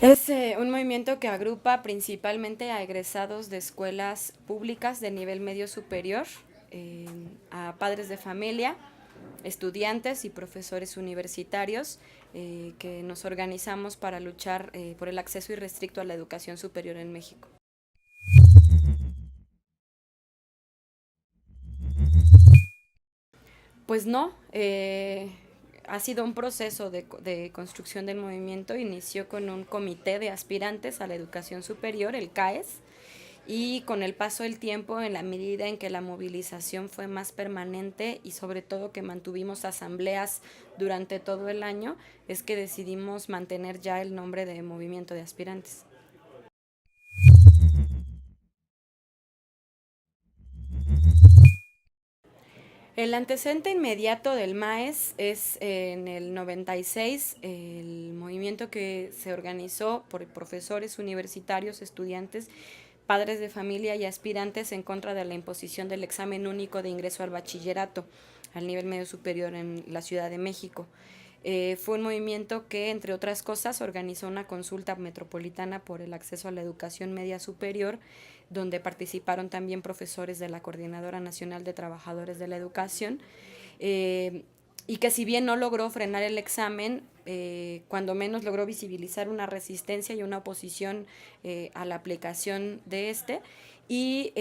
Es un movimiento que agrupa principalmente a egresados de escuelas públicas de nivel medio superior, eh, a padres de familia, estudiantes y profesores universitarios que nos organizamos para luchar por el acceso irrestricto a la educación superior en México. Pues no, ha sido un proceso de construcción del movimiento. Inició con un comité de aspirantes a la educación superior, el CAES, y con el paso del tiempo, en la medida en que la movilización fue más permanente y sobre todo que mantuvimos asambleas durante todo el año, es que decidimos mantener ya el nombre de Movimiento de Aspirantes. El antecedente inmediato del MAES es en el 96, el movimiento que se organizó por profesores universitarios, estudiantes, padres de familia y aspirantes en contra de la imposición del examen único de ingreso al bachillerato al nivel medio superior en la Ciudad de México. Fue un movimiento que, entre otras cosas, organizó una consulta metropolitana por el acceso a la educación media superior, donde participaron también profesores de la Coordinadora Nacional de Trabajadores de la Educación, eh, y que si bien no logró frenar el examen, cuando menos logró visibilizar una resistencia y una oposición a la aplicación de este, y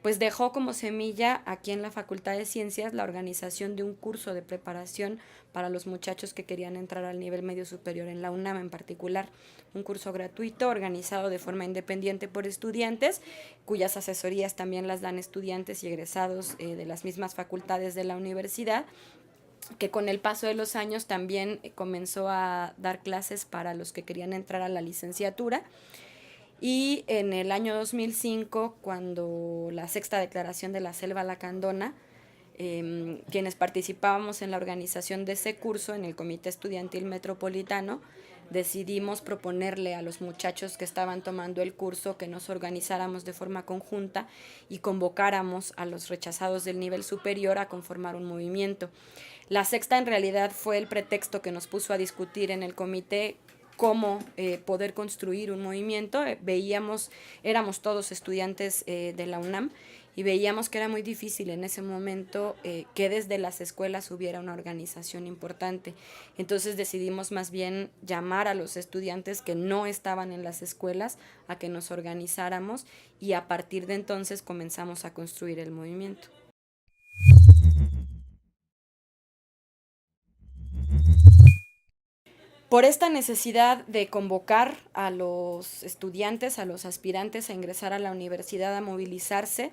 pues dejó como semilla aquí en la Facultad de Ciencias la organización de un curso de preparación para los muchachos que querían entrar al nivel medio superior en la UNAM en particular, un curso gratuito organizado de forma independiente por estudiantes, cuyas asesorías también las dan estudiantes y egresados de las mismas facultades de la universidad, que con el paso de los años también comenzó a dar clases para los que querían entrar a la licenciatura. Y en el año 2005, cuando la sexta declaración de la Selva Lacandona, quienes participábamos en la organización de ese curso en el Comité Estudiantil Metropolitano, decidimos proponerle a los muchachos que estaban tomando el curso que nos organizáramos de forma conjunta y convocáramos a los rechazados del nivel superior a conformar un movimiento. La sexta en realidad fue el pretexto que nos puso a discutir en el comité cómo poder construir un movimiento. Veíamos, éramos todos estudiantes de la UNAM, y veíamos que era muy difícil en ese momento que desde las escuelas hubiera una organización importante. Entonces decidimos más bien llamar a los estudiantes que no estaban en las escuelas a que nos organizáramos, y a partir de entonces comenzamos a construir el movimiento. Por esta necesidad de convocar a los estudiantes, a los aspirantes a ingresar a la universidad, a movilizarse,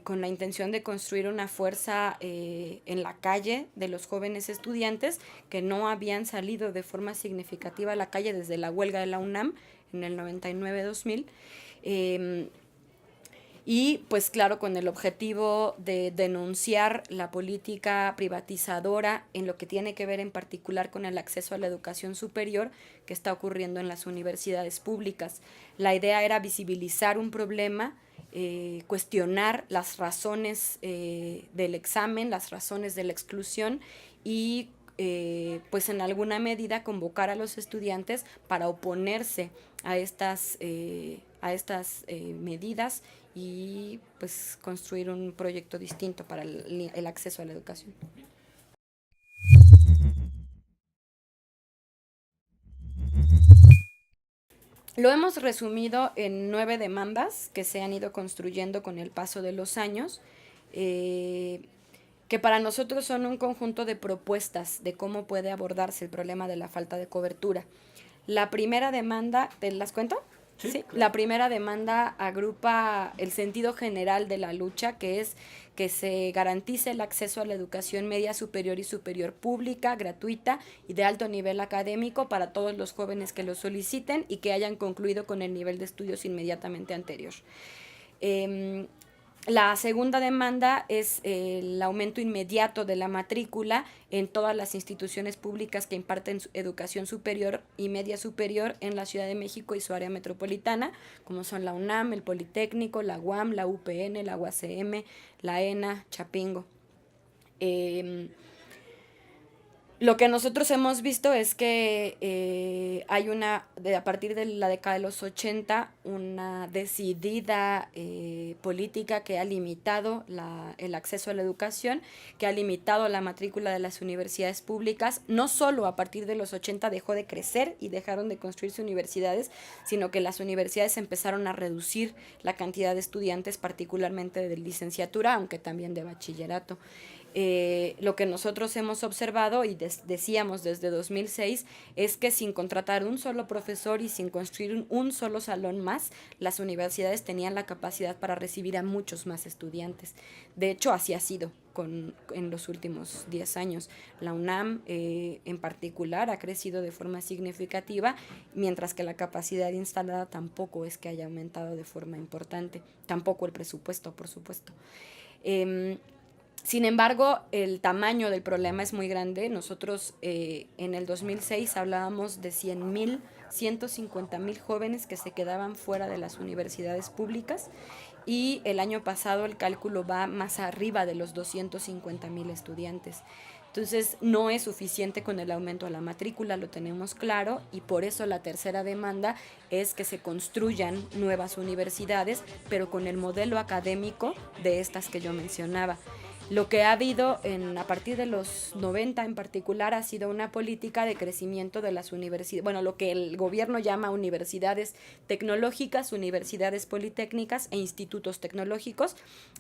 con la intención de construir una fuerza en la calle de los jóvenes estudiantes que no habían salido de forma significativa a la calle desde la huelga de la UNAM en el 99-2000. Eh, y pues claro, con el objetivo de denunciar la política privatizadora en lo que tiene que ver en particular con el acceso a la educación superior que está ocurriendo en las universidades públicas. La idea era visibilizar un problema, cuestionar las razones del examen, las razones de la exclusión, y pues en alguna medida convocar a los estudiantes para oponerse a estas medidas, y pues construir un proyecto distinto para el acceso a la educación. Lo hemos resumido en 9 demandas que se han ido construyendo con el paso de los años, eh, que para nosotros son un conjunto de propuestas de cómo puede abordarse el problema de la falta de cobertura. La primera demanda, ¿te las cuento? Sí, Sí, claro. la primera demanda agrupa el sentido general de la lucha, que es que se garantice el acceso a la educación media superior y superior pública, gratuita y de alto nivel académico para todos los jóvenes que lo soliciten y que hayan concluido con el nivel de estudios inmediatamente anterior. Eh, la segunda demanda es el aumento inmediato de la matrícula en todas las instituciones públicas que imparten educación superior y media superior en la Ciudad de México y su área metropolitana, como son la UNAM, el Politécnico, la UAM, la UPN, la UACM, la ENA, Chapingo. Eh, Lo que nosotros hemos visto es que hay a partir de la década de los 80, una decidida política que ha limitado el acceso a la educación, que ha limitado la matrícula de las universidades públicas. No solo a partir de los 80 dejó de crecer y dejaron de construirse universidades, sino que las universidades empezaron a reducir la cantidad de estudiantes, particularmente de licenciatura, aunque también de bachillerato. Lo que nosotros hemos observado y decíamos desde 2006 es que sin contratar un solo profesor y sin construir un solo salón más, las universidades tenían la capacidad para recibir a muchos más estudiantes. De hecho, así ha sido en los últimos 10 años. La UNAM en particular ha crecido de forma significativa, mientras que la capacidad instalada tampoco es que haya aumentado de forma importante, tampoco el presupuesto, por supuesto. Sin embargo, el tamaño del problema es muy grande. Nosotros en el 2006 hablábamos de 100,000, 150,000 jóvenes que se quedaban fuera de las universidades públicas, y el año pasado el cálculo va más arriba de los 250,000 estudiantes. Entonces no es suficiente con el aumento a la matrícula, lo tenemos claro, y por eso la tercera demanda es que se construyan nuevas universidades, pero con el modelo académico de estas que yo mencionaba. Lo que ha habido a partir de los 90 en particular ha sido una política de crecimiento de las universidades, bueno, lo que el gobierno llama universidades tecnológicas, universidades politécnicas e institutos tecnológicos,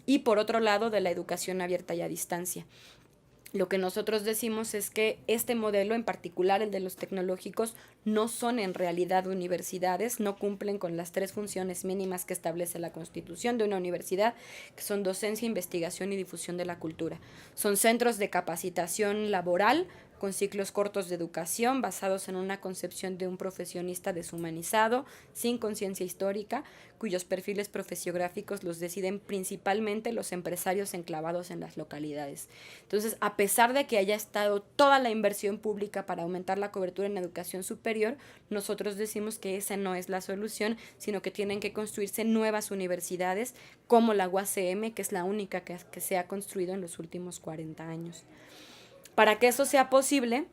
y por otro lado de la educación abierta y a distancia. Lo que nosotros decimos es que este modelo, en particular el de los tecnológicos, no son en realidad universidades, no cumplen con las 3 funciones mínimas que establece la Constitución de una universidad, que son docencia, investigación y difusión de la cultura. Son centros de capacitación laboral con ciclos cortos de educación basados en una concepción de un profesionista deshumanizado, sin conciencia histórica, cuyos perfiles profesiográficos los deciden principalmente los empresarios enclavados en las localidades. Entonces, a pesar de que haya estado toda la inversión pública para aumentar la cobertura en educación superior, nosotros decimos que esa no es la solución, sino que tienen que construirse nuevas universidades como la UACM, que es la única que se ha construido en los últimos 40 años. Para que eso sea posible,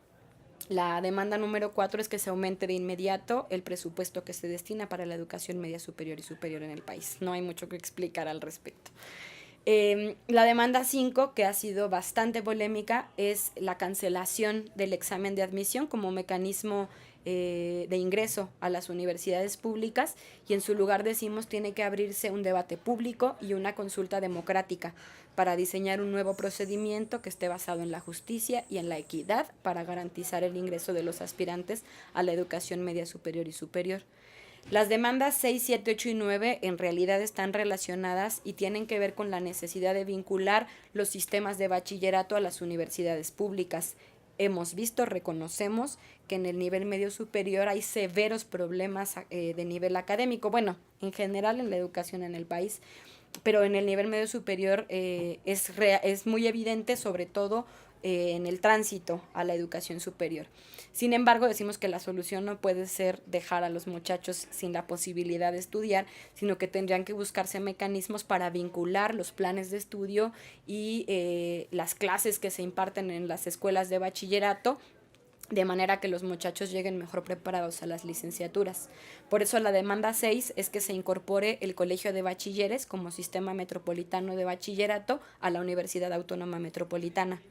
la demanda número 4 es que se aumente de inmediato el presupuesto que se destina para la educación media superior y superior en el país. No hay mucho que explicar al respecto. La demanda 5, que ha sido bastante polémica, es la cancelación del examen de admisión como mecanismo de ingreso a las universidades públicas, y en su lugar decimos tiene que abrirse un debate público y una consulta democrática para diseñar un nuevo procedimiento que esté basado en la justicia y en la equidad para garantizar el ingreso de los aspirantes a la educación media superior y superior. Las demandas 6, 7, 8 y 9 en realidad están relacionadas y tienen que ver con la necesidad de vincular los sistemas de bachillerato a las universidades públicas. Hemos visto, reconocemos que en el nivel medio superior hay severos problemas de nivel académico, bueno, en general en la educación en el país, pero en el nivel medio superior es muy evidente, sobre todo en el tránsito a la educación superior. Sin embargo, decimos que la solución no puede ser dejar a los muchachos sin la posibilidad de estudiar, sino que tendrían que buscarse mecanismos para vincular los planes de estudio y las clases que se imparten en las escuelas de bachillerato, de manera que los muchachos lleguen mejor preparados a las licenciaturas. Por eso la demanda 6 es que se incorpore el Colegio de Bachilleres como sistema metropolitano de bachillerato a la Universidad Autónoma Metropolitana.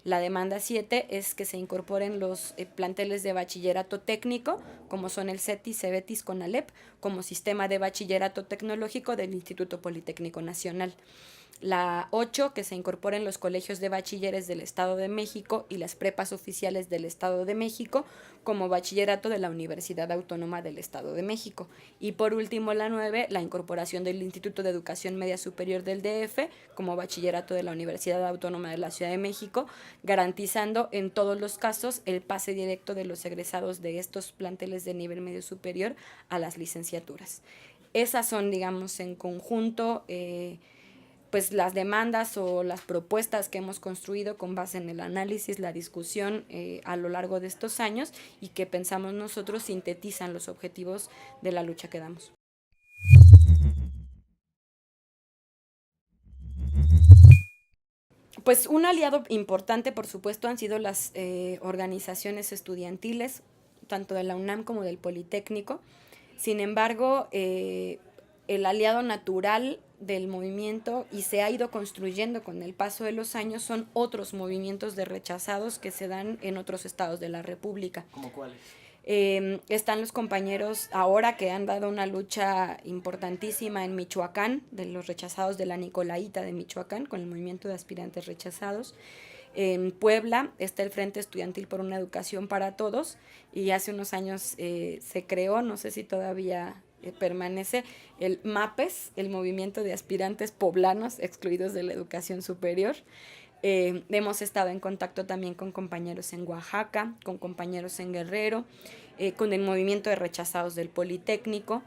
La demanda 7 es que se incorporen los planteles de bachillerato técnico, como son el CETIS, CEBETIS, CONALEP, como sistema de bachillerato tecnológico del Instituto Politécnico Nacional. La 8, que se incorporen los colegios de bachilleres del Estado de México y las prepas oficiales del Estado de México como bachillerato de la Universidad Autónoma del Estado de México. Y por último, la 9, la incorporación del Instituto de Educación Media Superior del DF como bachillerato de la Universidad Autónoma de la Ciudad de México, garantizando en todos los casos el pase directo de los egresados de estos planteles de nivel medio superior a las licenciaturas. Esas son, digamos, en conjunto pues las demandas o las propuestas que hemos construido con base en el análisis, la discusión a lo largo de estos años, y que pensamos nosotros sintetizan los objetivos de la lucha que damos. Pues un aliado importante, por supuesto, han sido las organizaciones estudiantiles, tanto de la UNAM como del Politécnico. Sin embargo, el aliado natural del movimiento, y se ha ido construyendo con el paso de los años, son otros movimientos de rechazados que se dan en otros estados de la República. ¿Cómo cuáles? Están los compañeros ahora que han dado una lucha importantísima en Michoacán, de los rechazados de la Nicolaita de Michoacán, con el movimiento de aspirantes rechazados. En Puebla está el Frente Estudiantil por una Educación para Todos, y hace unos años se creó, no sé si todavía permanece, el MAPES, el Movimiento de Aspirantes Poblanos Excluidos de la Educación Superior. Hemos estado en contacto también con compañeros en Oaxaca, con compañeros en Guerrero, con el movimiento de rechazados del Politécnico.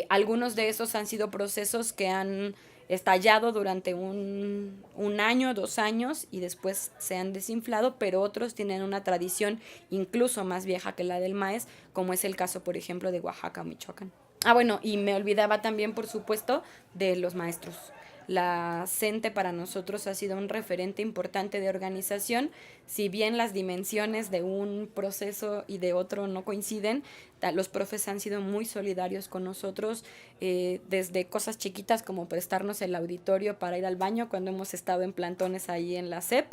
Algunos de esos han sido procesos que han estallado durante un año, 2 años, y después se han desinflado, pero otros tienen una tradición incluso más vieja que la del MAES, como es el caso, por ejemplo, de Oaxaca o Michoacán. Ah, bueno, y me olvidaba también, por supuesto, de los maestros. La CENTE para nosotros ha sido un referente importante de organización. Si bien las dimensiones de un proceso y de otro no coinciden, los profes han sido muy solidarios con nosotros, desde cosas chiquitas como prestarnos el auditorio para ir al baño cuando hemos estado en plantones ahí en la SEP,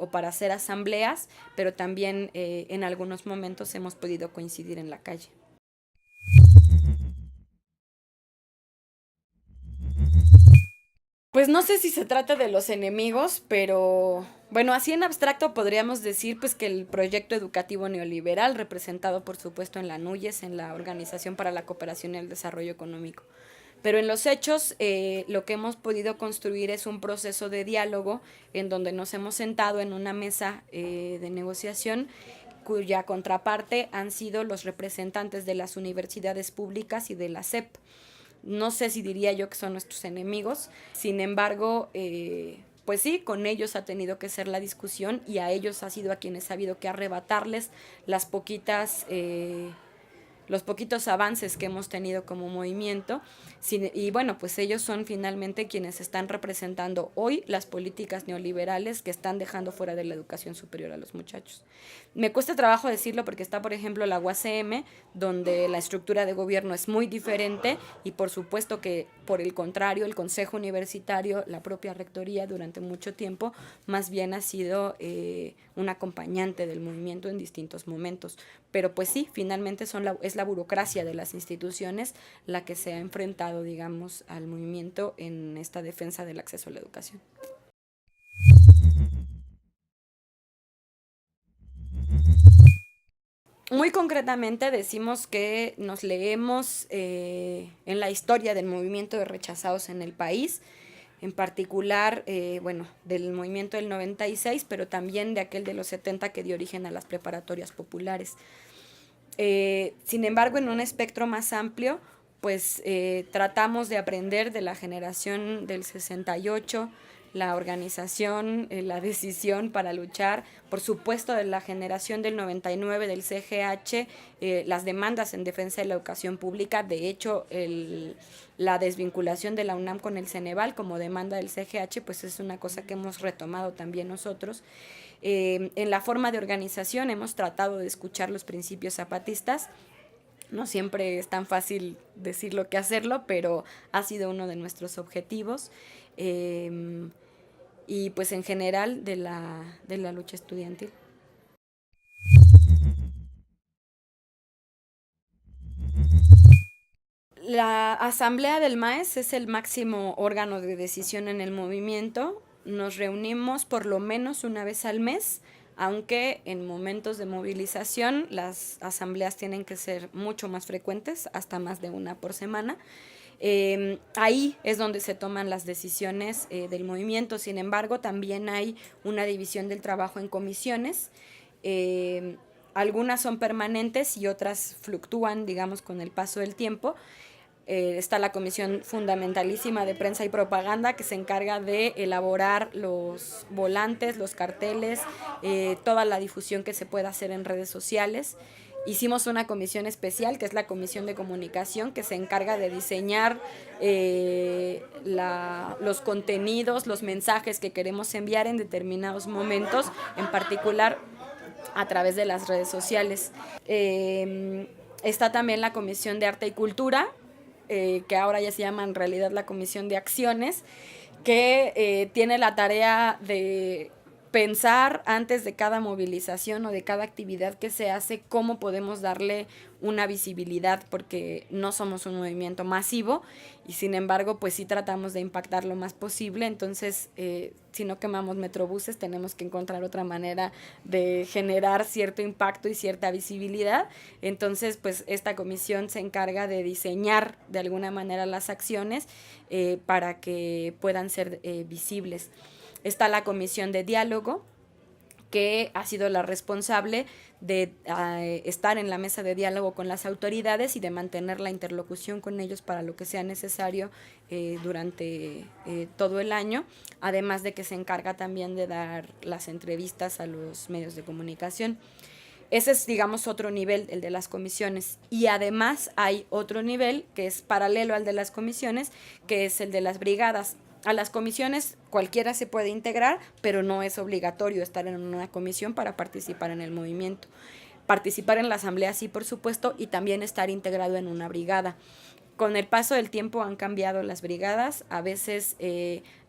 o para hacer asambleas, pero también en algunos momentos hemos podido coincidir en la calle. Pues no sé si se trata de los enemigos, pero bueno, así en abstracto podríamos decir pues que el proyecto educativo neoliberal, representado por supuesto en la NUYES, en la Organización para la Cooperación y el Desarrollo Económico. Pero en los hechos, lo que hemos podido construir es un proceso de diálogo en donde nos hemos sentado en una mesa de negociación, cuya contraparte han sido los representantes de las universidades públicas y de la SEP. No sé si diría yo que son nuestros enemigos, sin embargo, pues sí, con ellos ha tenido que ser la discusión, y a ellos ha sido a quienes ha habido que arrebatarles las poquitas los poquitos avances que hemos tenido como movimiento. Y bueno, pues ellos son finalmente quienes están representando hoy las políticas neoliberales que están dejando fuera de la educación superior a los muchachos. Me cuesta trabajo decirlo porque está, por ejemplo, la UACM, donde la estructura de gobierno es muy diferente, y por supuesto que, por el contrario, el Consejo Universitario, la propia Rectoría, durante mucho tiempo, más bien ha sido un acompañante del movimiento en distintos momentos. Pero pues sí, finalmente es la burocracia de las instituciones la que se ha enfrentado, digamos, al movimiento en esta defensa del acceso a la educación. Muy concretamente decimos que nos leemos en la historia del movimiento de rechazados en el país, en particular, bueno, del movimiento del 96, pero también de aquel de los 70 que dio origen a las preparatorias populares. Sin embargo, en un espectro más amplio, pues tratamos de aprender de la generación del 68, la organización, la decisión para luchar, por supuesto de la generación del 99 del CGH, las demandas en defensa de la educación pública. De hecho, la desvinculación de la UNAM con el Ceneval como demanda del CGH, pues es una cosa que hemos retomado también nosotros. En la forma de organización hemos tratado de escuchar los principios zapatistas. No siempre es tan fácil decirlo que hacerlo, pero ha sido uno de nuestros objetivos. Y pues en general de la lucha estudiantil. La Asamblea del MAES es el máximo órgano de decisión en el movimiento. Nos reunimos por lo menos una vez al mes, aunque en momentos de movilización las asambleas tienen que ser mucho más frecuentes, hasta más de una por semana. Ahí es donde se toman las decisiones del movimiento. Sin embargo, también hay una división del trabajo en comisiones. Algunas son permanentes y otras fluctúan, digamos, con el paso del tiempo. Está la comisión fundamentalísima de prensa y propaganda, que se encarga de elaborar los volantes, los carteles, toda la difusión que se pueda hacer en redes sociales. Hicimos una comisión especial, que es la Comisión de Comunicación, que se encarga de diseñar los contenidos, los mensajes que queremos enviar en determinados momentos, en particular a través de las redes sociales. Está también la Comisión de Arte y Cultura, que ahora ya se llama en realidad la Comisión de Acciones, que tiene la tarea de pensar antes de cada movilización o de cada actividad que se hace cómo podemos darle una visibilidad, porque no somos un movimiento masivo y sin embargo pues sí tratamos de impactar lo más posible. Entonces si no quemamos metrobuses tenemos que encontrar otra manera de generar cierto impacto y cierta visibilidad. Entonces pues esta comisión se encarga de diseñar de alguna manera las acciones para que puedan ser visibles. Está la comisión de diálogo, que ha sido la responsable de estar en la mesa de diálogo con las autoridades y de mantener la interlocución con ellos para lo que sea necesario durante todo el año, además de que se encarga también de dar las entrevistas a los medios de comunicación. Ese es, digamos, otro nivel, el de las comisiones. Y además hay otro nivel que es paralelo al de las comisiones, que es el de las brigadas. A las comisiones cualquiera se puede integrar, pero no es obligatorio estar en una comisión para participar en el movimiento. Participar en la asamblea sí, por supuesto, y también estar integrado en una brigada. Con el paso del tiempo han cambiado las brigadas, a veces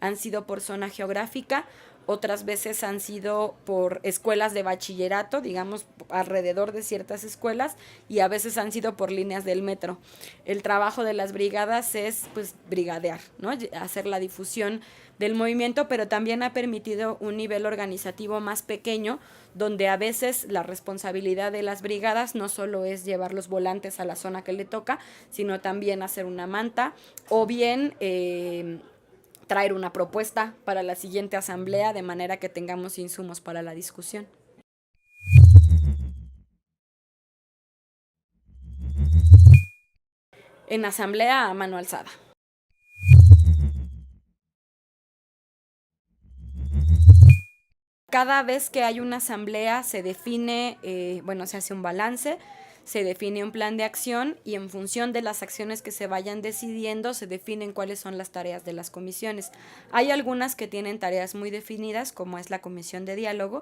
han sido por zona geográfica, otras veces han sido por escuelas de bachillerato, digamos, alrededor de ciertas escuelas, y a veces han sido por líneas del metro. El trabajo de las brigadas es, pues, brigadear, ¿no? Hacer la difusión del movimiento, pero también ha permitido un nivel organizativo más pequeño, donde a veces la responsabilidad de las brigadas no solo es llevar los volantes a la zona que le toca, sino también hacer una manta o bien traer una propuesta para la siguiente asamblea, de manera que tengamos insumos para la discusión. En asamblea a mano alzada. Cada vez que hay una asamblea se define, se hace un balance, se define un plan de acción y en función de las acciones que se vayan decidiendo se definen cuáles son las tareas de las comisiones. Hay algunas que tienen tareas muy definidas, como es la comisión de diálogo,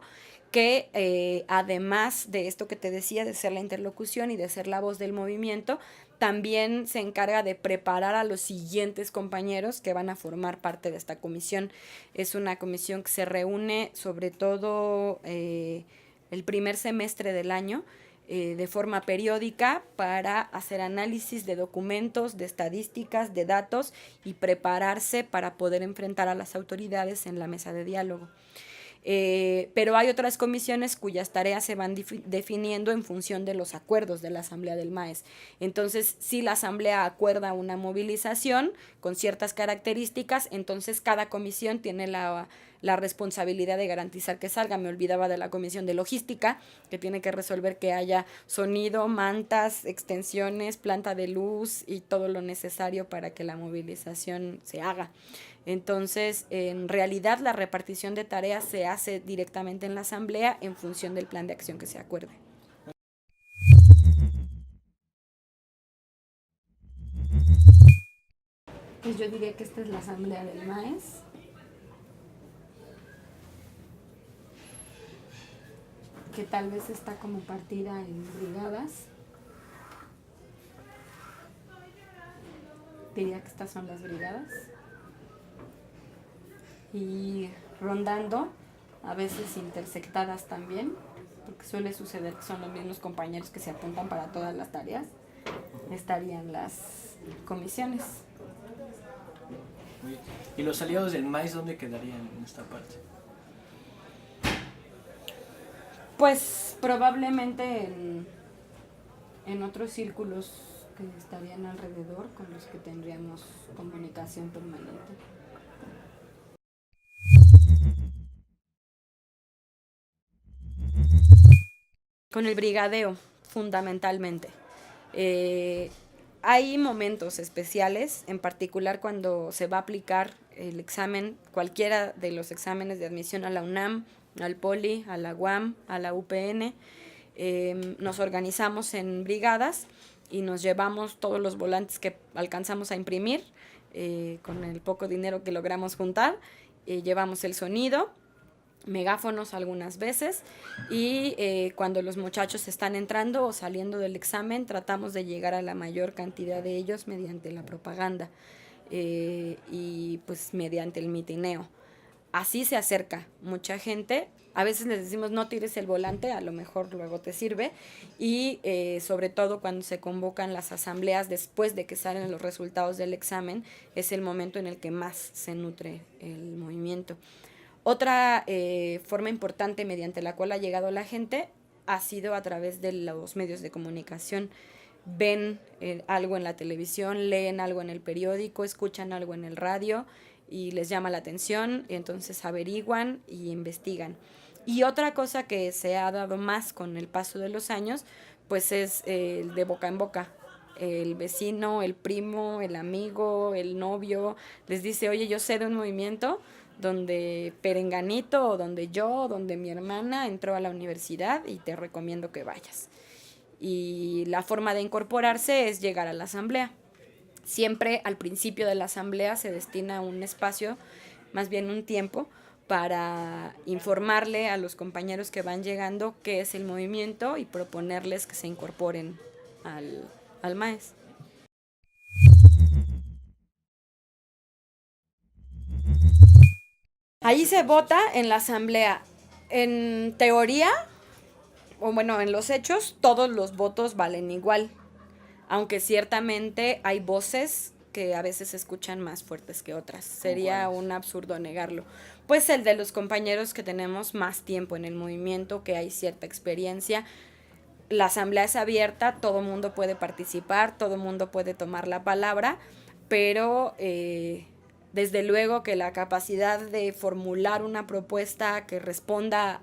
que además de esto que te decía, de ser la interlocución y de ser la voz del movimiento, también se encarga de preparar a los siguientes compañeros que van a formar parte de esta comisión. Es una comisión que se reúne sobre todo el primer semestre del año, de forma periódica, para hacer análisis de documentos, de estadísticas, de datos y prepararse para poder enfrentar a las autoridades en la mesa de diálogo. Pero hay otras comisiones cuyas tareas se van definiendo en función de los acuerdos de la Asamblea del MAES. Entonces, si la Asamblea acuerda una movilización con ciertas características, entonces cada comisión tiene la responsabilidad de garantizar que salga. Me olvidaba de la comisión de logística, que tiene que resolver que haya sonido, mantas, extensiones, planta de luz y todo lo necesario para que la movilización se haga. Entonces, en realidad, la repartición de tareas se hace directamente en la asamblea en función del plan de acción que se acuerde. Pues yo diría que esta es la asamblea del MAES. Que tal vez está como partida en brigadas. Diría que estas son las brigadas. Y rondando, a veces intersectadas también, porque suele suceder que son los mismos compañeros que se apuntan para todas las tareas, estarían las comisiones. ¿Y los aliados del MAES dónde quedarían en esta parte? Pues probablemente en otros círculos que estarían alrededor, con los que tendríamos comunicación permanente. Con el brigadeo, fundamentalmente. Hay momentos especiales, en particular cuando se va a aplicar el examen, cualquiera de los exámenes de admisión a la UNAM, al POLI, a la UAM, a la UPN. Nos organizamos en brigadas y nos llevamos todos los volantes que alcanzamos a imprimir con el poco dinero que logramos juntar. Llevamos el sonido, megáfonos algunas veces, y cuando los muchachos están entrando o saliendo del examen tratamos de llegar a la mayor cantidad de ellos mediante la propaganda y pues mediante el mitineo. Así se acerca mucha gente. A veces les decimos no tires el volante, a lo mejor luego te sirve, y sobre todo cuando se convocan las asambleas después de que salen los resultados del examen, es el momento en el que más se nutre el movimiento. Otra forma importante mediante la cual ha llegado la gente ha sido a través de los medios de comunicación. Ven algo en la televisión, leen algo en el periódico, escuchan algo en el radio y les llama la atención, y entonces averiguan y investigan. Y otra cosa que se ha dado más con el paso de los años, pues es el de boca en boca. El vecino, el primo, el amigo, el novio les dice, oye, yo sé de un movimiento donde Perenganito o donde mi hermana entró a la universidad y te recomiendo que vayas. Y la forma de incorporarse es llegar a la asamblea. Siempre al principio de la asamblea se destina un espacio, más bien un tiempo, para informarle a los compañeros que van llegando qué es el movimiento y proponerles que se incorporen al MAES. Ahí se vota en la asamblea. En teoría, o bueno, en los hechos, todos los votos valen igual, aunque ciertamente hay voces que a veces se escuchan más fuertes que otras. Sería un absurdo negarlo. Pues el de los compañeros que tenemos más tiempo en el movimiento, que hay cierta experiencia. La asamblea es abierta, todo mundo puede participar, todo mundo puede tomar la palabra, pero desde luego que la capacidad de formular una propuesta que responda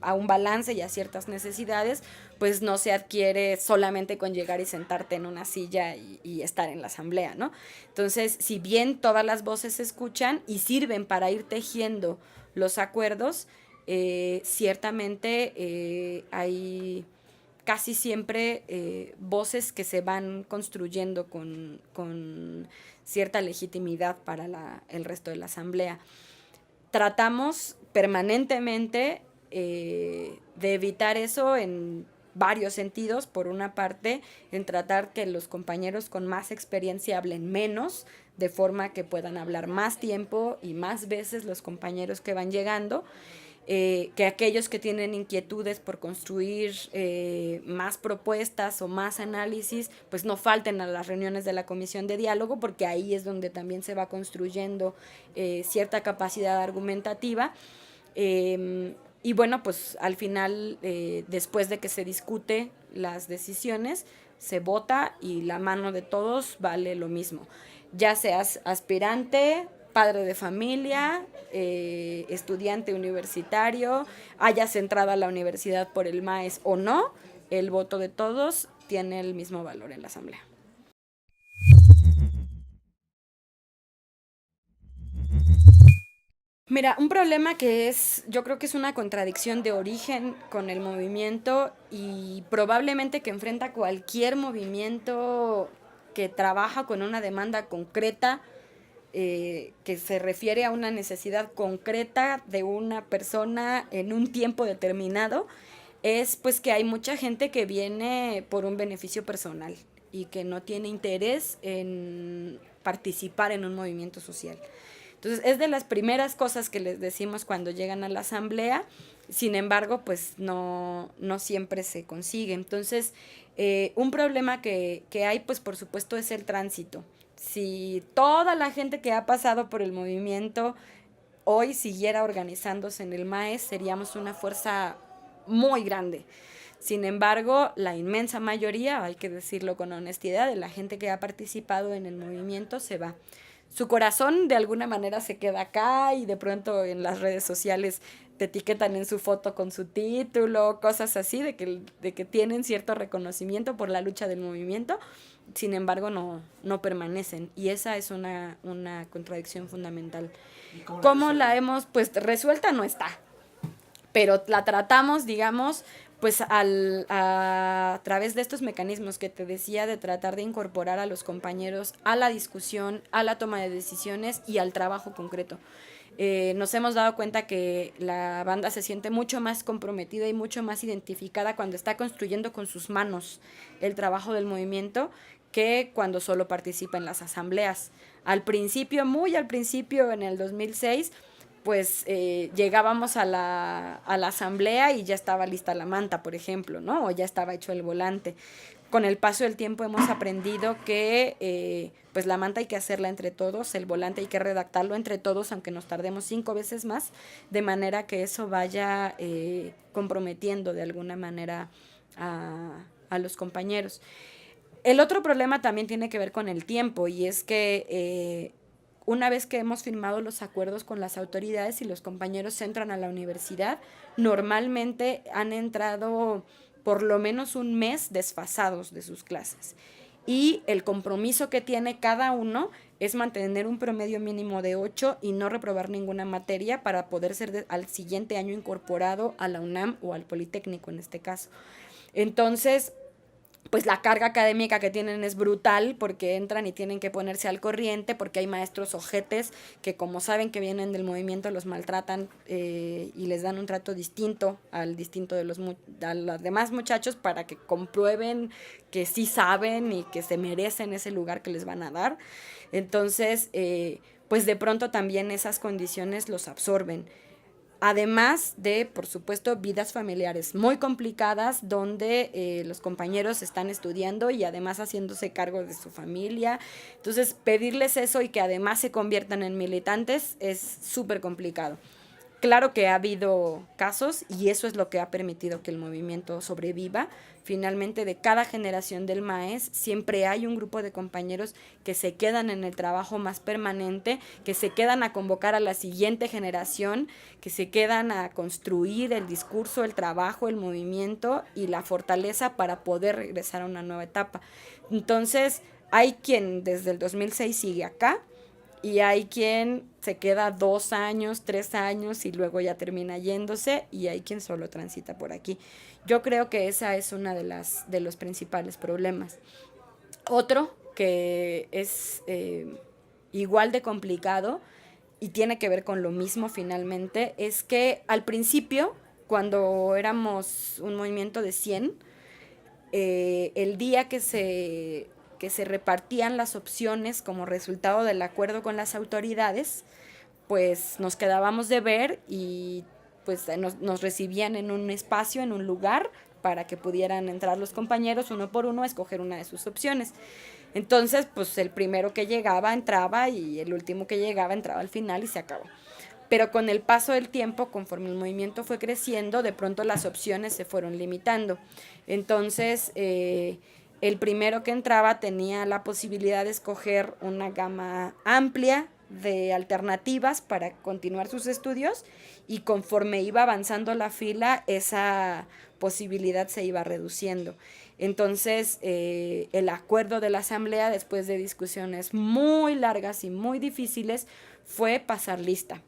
a un balance y a ciertas necesidades, pues no se adquiere solamente con llegar y sentarte en una silla y estar en la asamblea, ¿no? Entonces, si bien todas las voces se escuchan y sirven para ir tejiendo los acuerdos, ciertamente hay casi siempre voces que se van construyendo con cierta legitimidad para el resto de la asamblea. Tratamos permanentemente de evitar eso en varios sentidos. Por una parte, en tratar que los compañeros con más experiencia hablen menos, de forma que puedan hablar más tiempo y más veces los compañeros que van llegando. Que aquellos que tienen inquietudes por construir más propuestas o más análisis, pues no falten a las reuniones de la comisión de diálogo, porque ahí es donde también se va construyendo cierta capacidad argumentativa. Y bueno, pues al final, después de que se discute las decisiones, se vota y la mano de todos vale lo mismo. Ya seas aspirante, padre de familia, estudiante universitario, hayas entrado a la universidad por el MAES o no, el voto de todos tiene el mismo valor en la asamblea. Mira, un problema yo creo que es una contradicción de origen con el movimiento y probablemente que enfrenta cualquier movimiento que trabaja con una demanda concreta, que se refiere a una necesidad concreta de una persona en un tiempo determinado, es pues que hay mucha gente que viene por un beneficio personal y que no tiene interés en participar en un movimiento social. Entonces, es de las primeras cosas que les decimos cuando llegan a la asamblea. Sin embargo, pues no siempre se consigue. Entonces, un problema que hay, pues por supuesto, es el tránsito. Si toda la gente que ha pasado por el movimiento hoy siguiera organizándose en el MAES, seríamos una fuerza muy grande. Sin embargo, la inmensa mayoría, hay que decirlo con honestidad, de la gente que ha participado en el movimiento se va. Su corazón de alguna manera se queda acá y de pronto en las redes sociales te etiquetan en su foto con su título, cosas así, de que tienen cierto reconocimiento por la lucha del movimiento. Sin embargo, no permanecen. Y esa es una contradicción fundamental. ¿Cómo la hemos, pues, resuelta? No está. Pero la tratamos, digamos, pues a través de estos mecanismos que te decía, de tratar de incorporar a los compañeros a la discusión, a la toma de decisiones y al trabajo concreto. Nos hemos dado cuenta que la banda se siente mucho más comprometida y mucho más identificada cuando está construyendo con sus manos el trabajo del movimiento que cuando solo participa en las asambleas. Al principio, muy al principio, en el 2006, pues llegábamos a la asamblea y ya estaba lista la manta, por ejemplo, ¿no? O ya estaba hecho el volante. Con el paso del tiempo hemos aprendido que pues la manta hay que hacerla entre todos, el volante hay que redactarlo entre todos, aunque nos tardemos 5 veces más, de manera que eso vaya comprometiendo de alguna manera a los compañeros. El otro problema también tiene que ver con el tiempo, y es que una vez que hemos firmado los acuerdos con las autoridades y los compañeros entran a la universidad, normalmente han entrado por lo menos un mes desfasados de sus clases. Y el compromiso que tiene cada uno es mantener un promedio mínimo de 8 y no reprobar ninguna materia para poder ser al siguiente año incorporado a la UNAM o al Politécnico en este caso. Entonces, pues la carga académica que tienen es brutal porque entran y tienen que ponerse al corriente, porque hay maestros ojetes que, como saben que vienen del movimiento, los maltratan y les dan un trato distinto al distinto de los demás muchachos para que comprueben que sí saben y que se merecen ese lugar que les van a dar. Entonces, pues de pronto también esas condiciones los absorben. Además de, por supuesto, vidas familiares muy complicadas donde los compañeros están estudiando y además haciéndose cargo de su familia. Entonces, pedirles eso y que además se conviertan en militantes es súper complicado. Claro que ha habido casos y eso es lo que ha permitido que el movimiento sobreviva. Finalmente, de cada generación del MAES siempre hay un grupo de compañeros que se quedan en el trabajo más permanente, que se quedan a convocar a la siguiente generación, que se quedan a construir el discurso, el trabajo, el movimiento y la fortaleza para poder regresar a una nueva etapa. Entonces, hay quien desde el 2006 sigue acá, y hay quien se queda 2 años, 3 años y luego ya termina yéndose, y hay quien solo transita por aquí. Yo creo que esa es una de los principales problemas. Otro que es igual de complicado y tiene que ver con lo mismo finalmente, es que al principio, cuando éramos un movimiento de 100, el día que se repartían las opciones como resultado del acuerdo con las autoridades, pues nos quedábamos de ver y pues nos recibían en un espacio, en un lugar, para que pudieran entrar los compañeros uno por uno a escoger una de sus opciones. Entonces, pues el primero que llegaba entraba y el último que llegaba entraba al final y se acabó. Pero con el paso del tiempo, conforme el movimiento fue creciendo, de pronto las opciones se fueron limitando. Entonces, el primero que entraba tenía la posibilidad de escoger una gama amplia de alternativas para continuar sus estudios, y conforme iba avanzando la fila, esa posibilidad se iba reduciendo. Entonces, el acuerdo de la asamblea, después de discusiones muy largas y muy difíciles, fue pasar lista.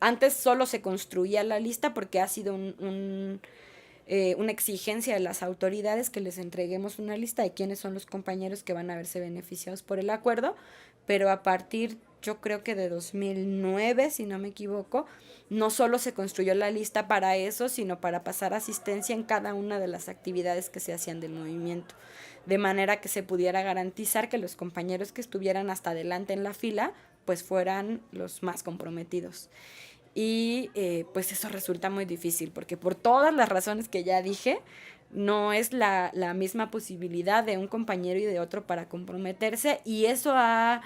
Antes solo se construía la lista porque ha sido una exigencia de las autoridades que les entreguemos una lista de quiénes son los compañeros que van a verse beneficiados por el acuerdo, pero a partir, yo creo que de 2009, si no me equivoco, no solo se construyó la lista para eso, sino para pasar asistencia en cada una de las actividades que se hacían del movimiento, de manera que se pudiera garantizar que los compañeros que estuvieran hasta adelante en la fila pues fueran los más comprometidos. Y pues eso resulta muy difícil, porque por todas las razones que ya dije, no es la misma posibilidad de un compañero y de otro para comprometerse, y eso ha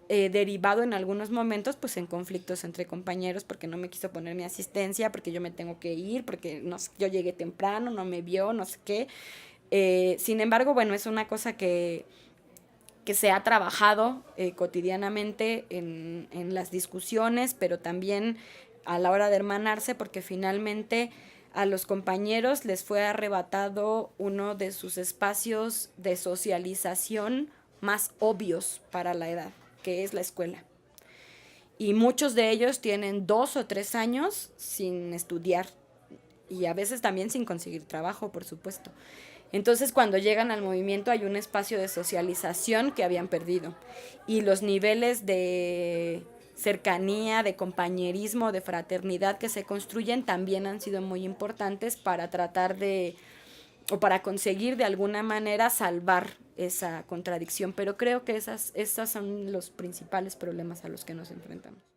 derivado en algunos momentos pues en conflictos entre compañeros, porque no me quiso poner mi asistencia, porque yo me tengo que ir, porque no sé, yo llegué temprano, no me vio, no sé qué. Sin embargo, bueno, es una cosa que se ha trabajado cotidianamente en las discusiones, pero también a la hora de hermanarse, porque finalmente a los compañeros les fue arrebatado uno de sus espacios de socialización más obvios para la edad, que es la escuela. Y muchos de ellos tienen 2 o 3 años sin estudiar, y a veces también sin conseguir trabajo, por supuesto. Entonces, cuando llegan al movimiento hay un espacio de socialización que habían perdido y los niveles de cercanía, de compañerismo, de fraternidad que se construyen también han sido muy importantes para tratar de, o para conseguir de alguna manera salvar esa contradicción, pero creo que esas son los principales problemas a los que nos enfrentamos.